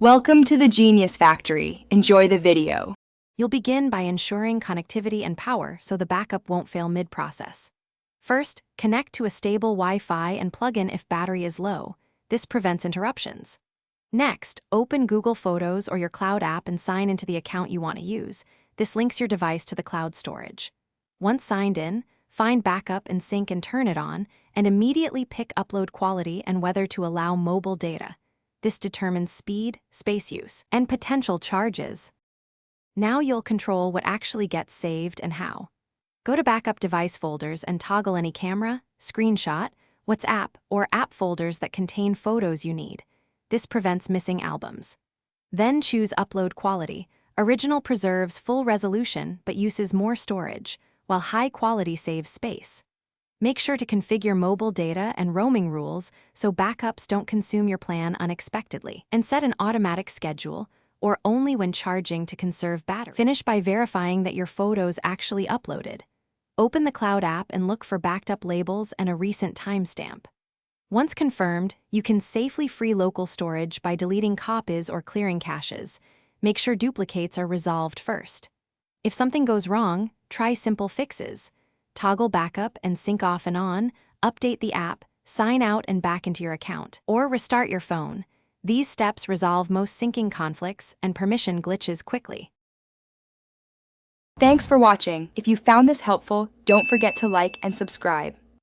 Welcome to the Genius Factory. Enjoy the video. You'll begin by ensuring connectivity and power so the backup won't fail mid-process. First, connect to a stable Wi-Fi and plug in if battery is low. This prevents interruptions. Next, open Google Photos or your cloud app and sign into the account you want to use. This links your device to the cloud storage. Once signed in, find Backup and Sync and turn it on, and immediately pick Upload Quality and whether to allow mobile data. This determines speed, space use, and potential charges. Now you'll control what actually gets saved and how. Go to Backup Device folders and toggle any camera, screenshot, WhatsApp, or app folders that contain photos you need. This prevents missing albums. Then choose Upload Quality. Original preserves full resolution but uses more storage, while high quality saves space. Make sure to configure mobile data and roaming rules so backups don't consume your plan unexpectedly, and set an automatic schedule or only when charging to conserve battery. Finish by verifying that your photos actually uploaded. Open the Cloud app and look for backed up labels and a recent timestamp. Once confirmed, you can safely free local storage by deleting copies or clearing caches. Make sure duplicates are resolved first. If something goes wrong, try simple fixes. Toggle backup and sync off and on, update the app, sign out and back into your account, or restart your phone. These steps resolve most syncing conflicts and permission glitches quickly. Thanks for watching. If you found this helpful, don't forget to like and subscribe.